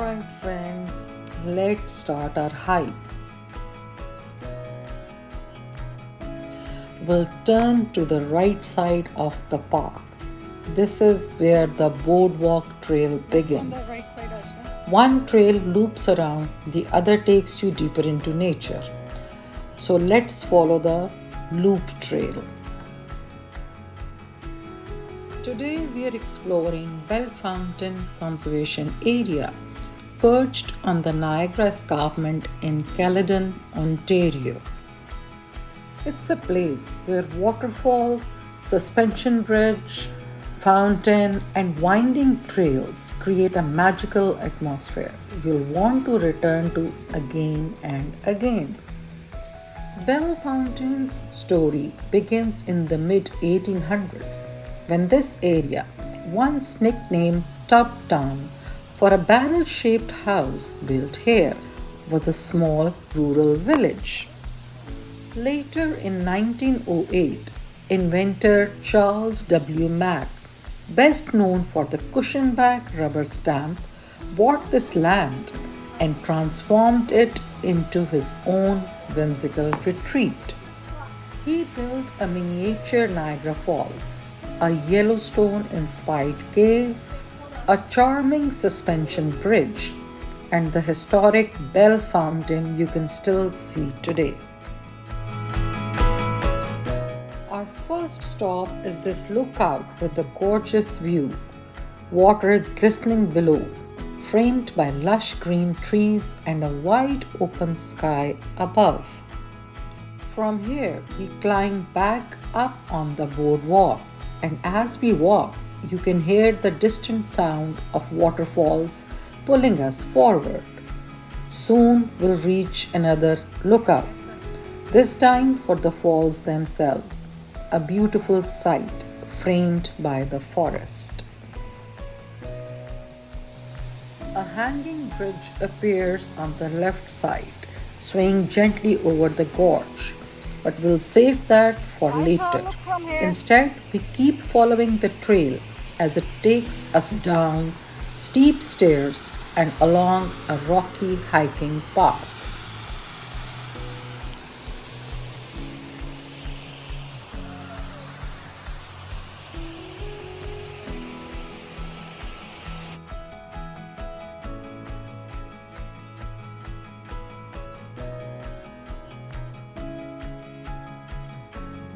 Alright, friends, let's start our hike. We'll turn to the right side of the park. This is where the boardwalk trail begins. One trail loops around, the other takes you deeper into nature. So let's follow the loop trail. Today we are exploring Belfountain Conservation Area, perched on the Niagara Escarpment in Caledon, Ontario. It's a place where waterfalls, suspension bridge, fountain, and winding trails create a magical atmosphere you'll want to return to again and again. Belfountain's story begins in the mid 1800s when this area, once nicknamed Tub Town for a barrel-shaped house built here, was a small rural village. Later in 1908, inventor Charles W. Mack, best known for the cushion-back rubber stamp, bought this land and transformed it into his own whimsical retreat. He built a miniature Niagara Falls, a Yellowstone-inspired cave, a charming suspension bridge, and the historic Belfountain you can still see today. Our first stop is this lookout with the gorgeous view, water glistening below, framed by lush green trees and a wide open sky above. From here, we climb back up on the boardwalk, and as we walk, you can hear the distant sound of waterfalls pulling us forward. Soon we'll reach another lookout, this time for the falls themselves, a beautiful sight framed by the forest. A hanging bridge appears on the left side, swaying gently over the gorge, but we'll save that for later. Instead, we keep following the trail as it takes us down steep stairs and along a rocky hiking path.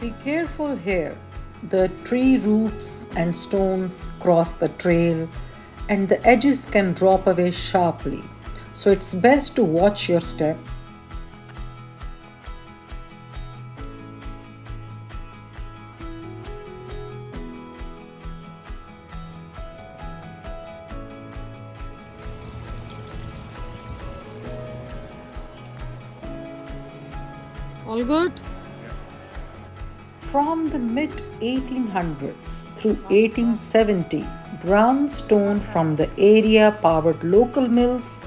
Be careful here. The tree roots and stones cross the trail, and the edges can drop away sharply. So it's best to watch your step. All good? From the mid 1800s through 1870, brown stone from the area powered local mills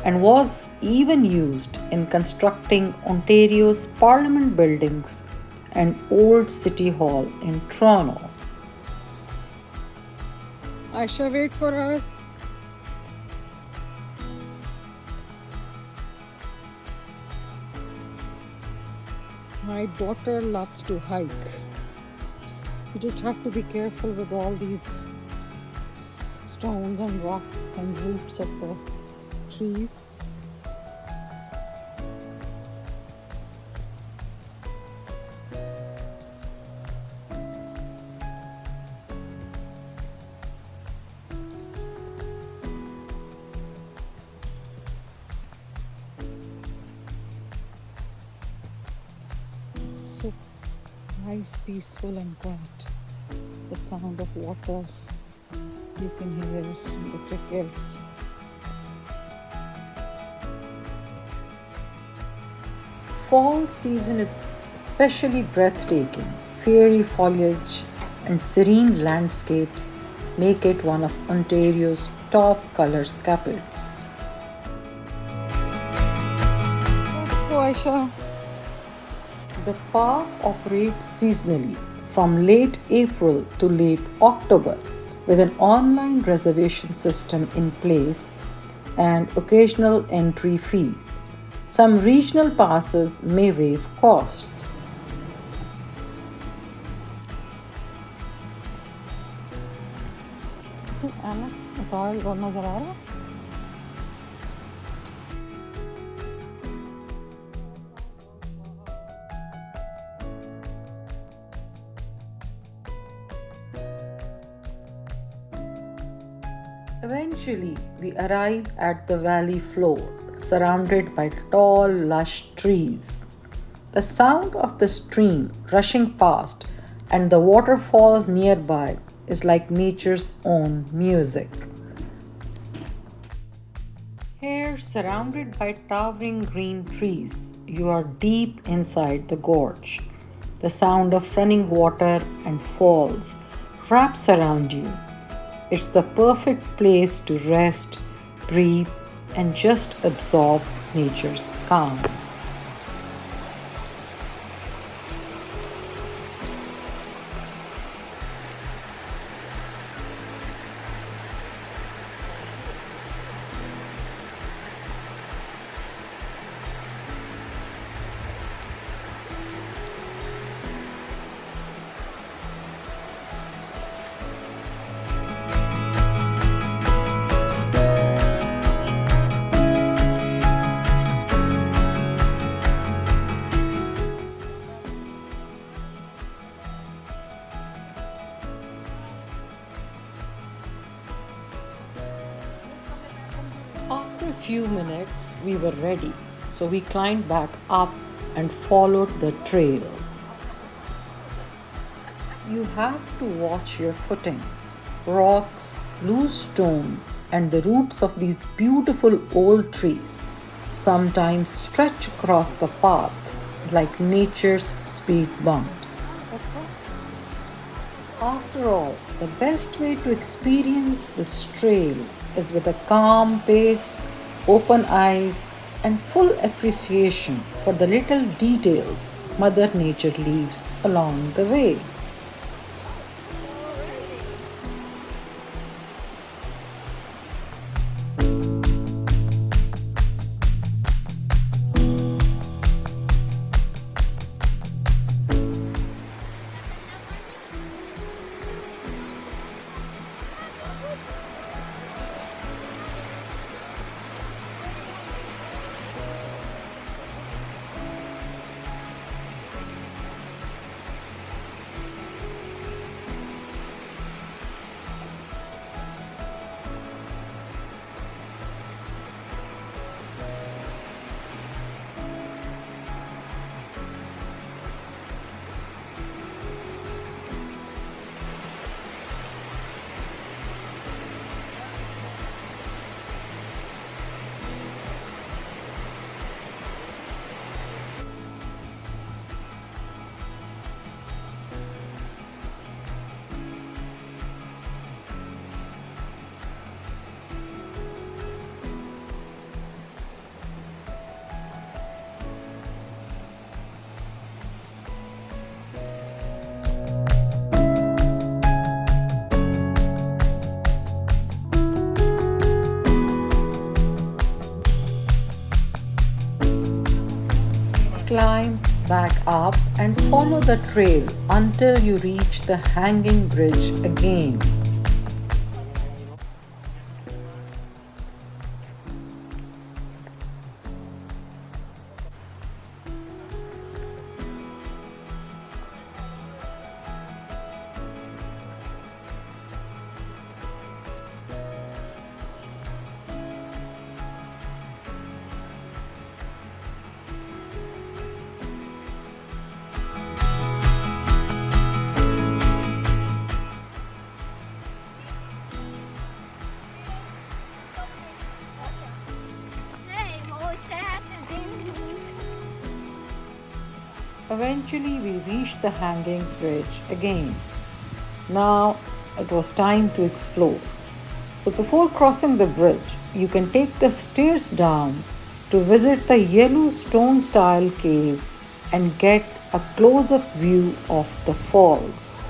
and was even used in constructing Ontario's Parliament buildings and Old City Hall in Toronto. Aisha, wait for us. My daughter loves to hike. You just have to be careful with all these stones and rocks and roots of the trees. So nice, peaceful and quiet. The sound of water you can hear, and the crickets. Fall season is especially breathtaking. Fairy foliage and serene landscapes make it one of Ontario's top colorscapades. Let's go, Aisha. The park operates seasonally from late April to late October with an online reservation system in place and occasional entry fees. Some regional passes may waive costs. Eventually, we arrive at the valley floor, surrounded by tall, lush trees. The sound of the stream rushing past and the waterfall nearby is like nature's own music. Here, surrounded by towering green trees, you are deep inside the gorge. The sound of running water and falls wraps around you. It's the perfect place to rest, breathe, and just absorb nature's calm. After a few minutes, we were ready, so we climbed back up and followed the trail. You have to watch your footing. Rocks, loose stones, and the roots of these beautiful old trees sometimes stretch across the path like nature's speed bumps. After all, the best way to experience this trail is with a calm pace, open eyes, and full appreciation for the little details Mother Nature leaves along the way. Climb back up and follow the trail until you reach the hanging bridge again. Eventually, we reached the hanging bridge again. Now it was time to explore. So, before crossing the bridge, you can take the stairs down to visit the yellow stone style cave and get a close up view of the falls.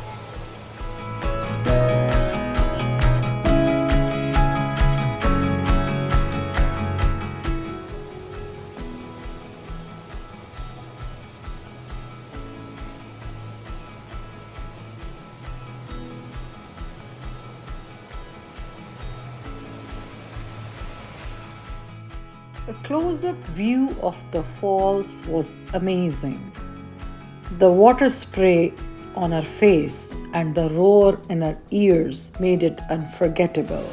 A close up view of the falls was amazing. The water spray on her face and the roar in her ears made it unforgettable.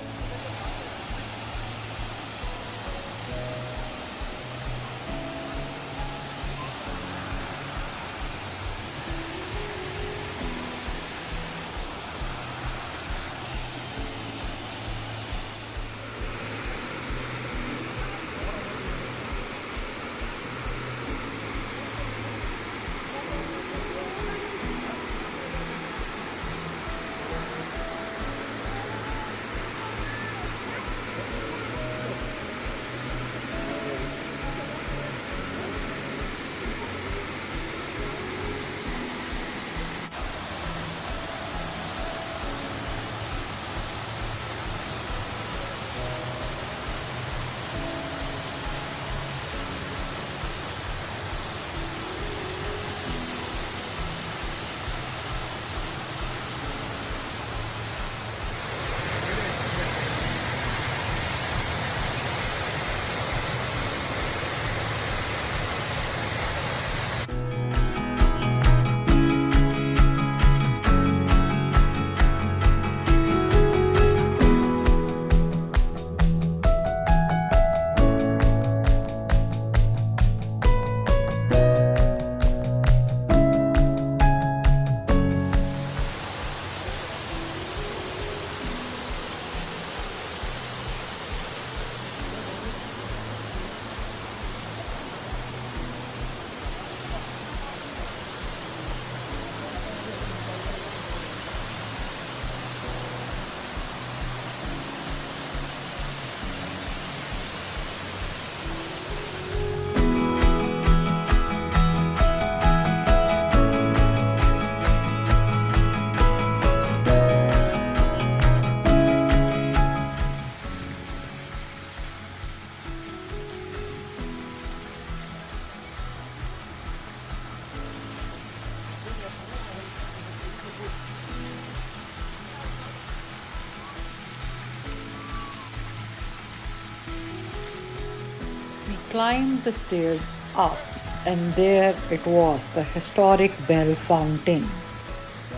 We climbed the stairs up, and there it was, the historic Belfountain.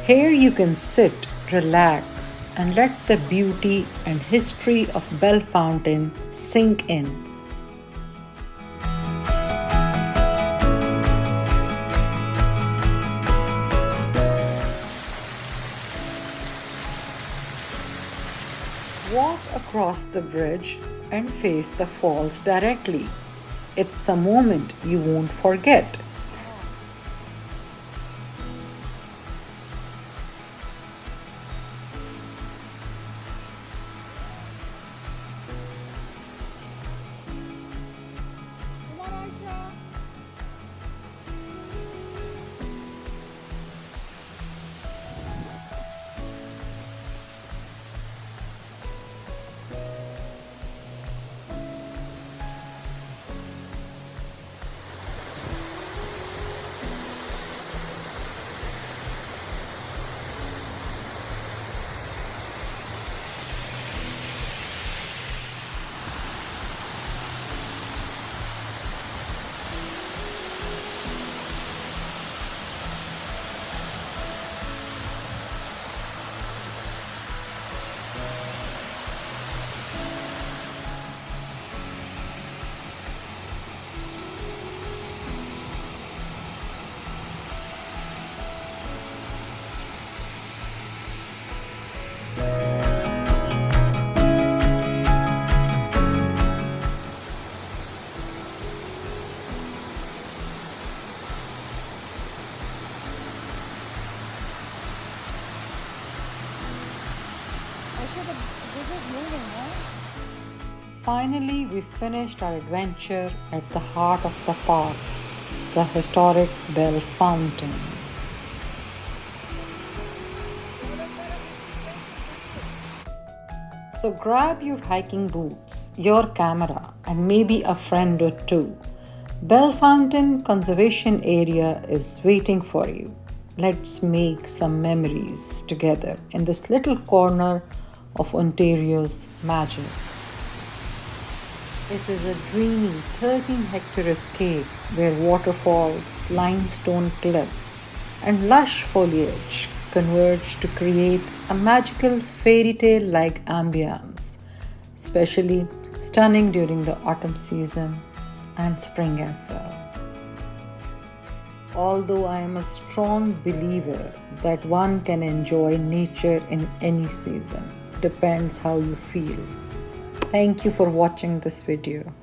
Here you can sit, relax, and let the beauty and history of Belfountain sink in. Walk across the bridge and face the falls directly. It's a moment you won't forget. Finally, we finished our adventure at the heart of the park, the historic Belfountain. So grab your hiking boots, your camera, and maybe a friend or two. Belfountain Conservation Area is waiting for you. Let's make some memories together in this little corner of Ontario's magic. It is a dreamy 13-hectare escape where waterfalls, limestone cliffs, and lush foliage converge to create a magical fairy tale like ambience, especially stunning during the autumn season and spring as well. Although I am a strong believer that one can enjoy nature in any season, depends how you feel. Thank you for watching this video.